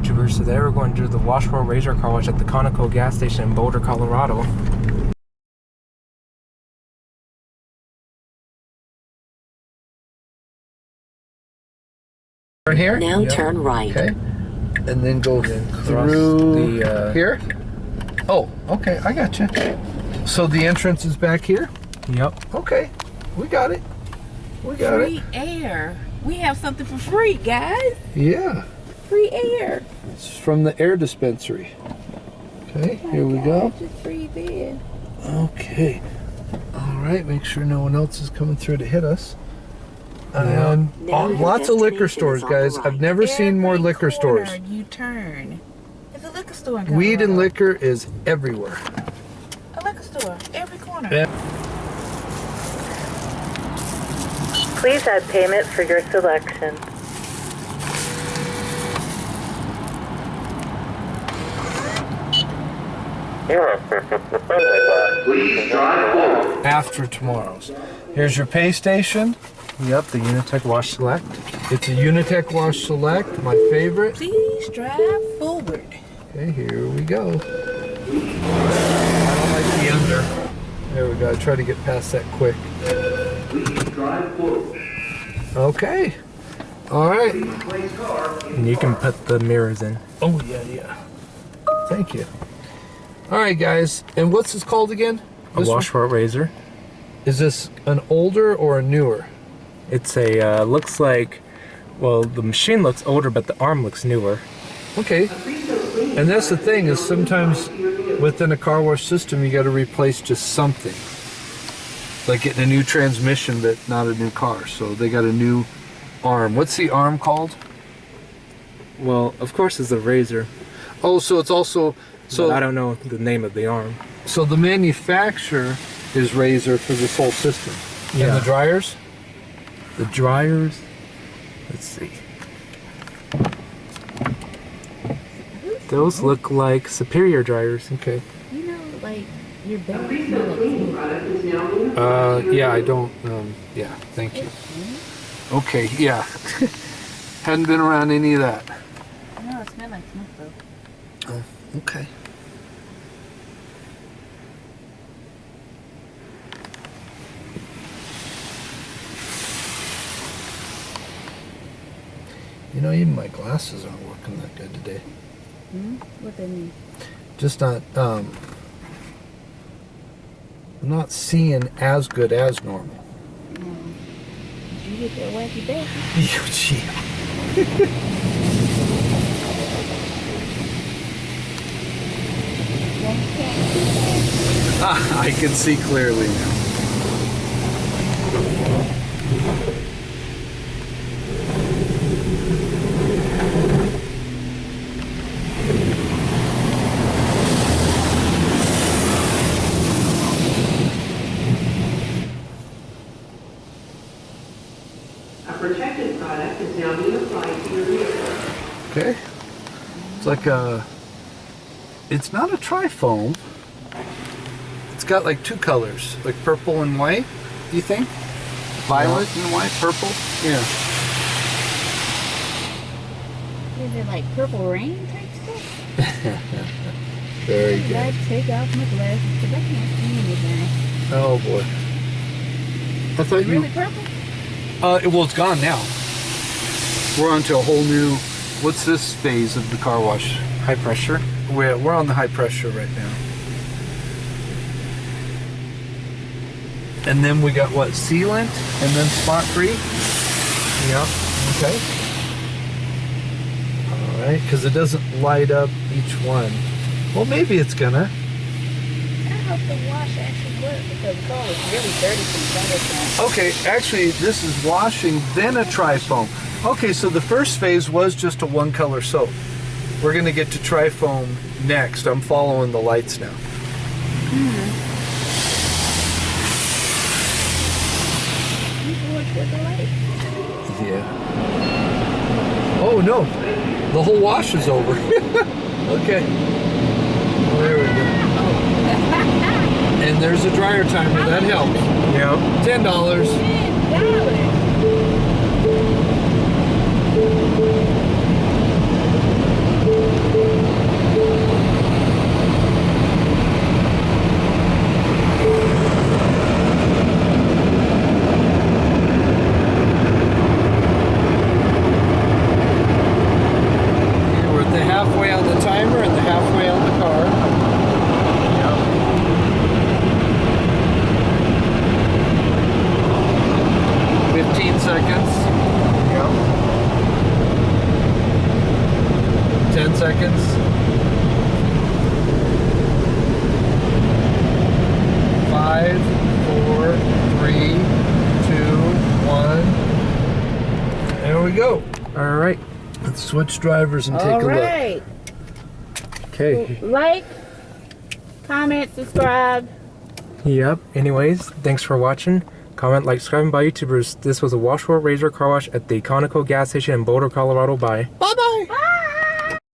YouTubers. Today we're going to do the Washworld Razor car wash at the Conoco gas station in Boulder, Colorado. Turn here? Now turn right. Okay. And then go through the, here? Oh, okay, I got you. So the entrance is back here? Yep. Okay, we got it. We got it. Free air. We have something for free, guys. Yeah. Free air. It's from the air dispensary. Okay, here we go. Just breathe in. Okay. All right, make sure no one else is coming through to hit us. Now Lots of liquor destination stores, is on the guys. right. I've never seen more liquor stores. You turn. There's a liquor store in Weed and Colorado. liquor is everywhere. A liquor store, every corner. Yeah. Please add payment for your selection. Please drive forward. After tomorrow's. Here's your pay station. Yep, the Unitech Wash Select. It's a Unitech Wash Select, my favorite. Please drive forward. Okay, here we go. I don't like the under. There we go. I try to get past that quick. Please drive forward. Okay. All right. And you can put the mirrors in. Oh, yeah. Thank you. All right, guys. And what's this called again? A Washworld Razor. Is this an older or a newer? It's a, looks like, well, the machine looks older, but the arm looks newer. Okay. And that's the thing, is sometimes within a car wash system, you got to replace just something. Like getting a new transmission, but not a new car. So they got a new arm. What's the arm called? Well, of course it's a razor. Oh, so it's also... So I don't know the name of the arm. So the manufacturer is Razor for this whole system. Yeah. And the dryers? The dryers, let's see. Those look like Superior dryers. Okay. You know, like, your belt smells. Yeah, I don't, yeah, thank you. Okay, yeah. Hadn't been around any of that. No, it smells like smoke, though. Oh, okay. You know, even my glasses aren't working that good today. What they mean? Just not, I'm not seeing as good as normal. You get that wacky back. I can see clearly now. A protected product is now being applied to your vehicle. Okay. It's like a, it's not a tri-foam. It's got like two colors, like purple and white, do you think? Violet and white, purple? Yeah. Is it like purple rain type stuff? Very I good. take off my glasses because I can't see anything. Oh boy. I thought you, Really purple? well, it's gone now. We're on to a whole new, what's this phase of the car wash? High pressure. We're on the high pressure right now. And then we got what, sealant and then spot free? Yep. Okay. All right, because it doesn't light up each one. Well, maybe it's gonna. I hope the wash actually works because the car was really dirty from the summertime. Okay, actually, this is washing, then a tri-foam. Okay, so the first phase was just a one color soap. We're gonna get to tri-foam next. I'm following the lights now. With the light. Yeah. Oh no, the whole wash is over. Okay. There we go. And there's a dryer timer, that helps. Yep. $10. halfway on the timer and the halfway on the car. Yep. 15 seconds. Yep. 10 seconds. 5, 4, 3, 2, 1. There we go. All right. Let's switch drivers and take All a look. right. Okay. Like, comment, subscribe. Yep. Anyways, thanks for watching. Comment, like, subscribe, by YouTubers. This was a Washworld Razor Car Wash at the Conoco gas station in Boulder, Colorado. Bye. Bye-bye. Bye.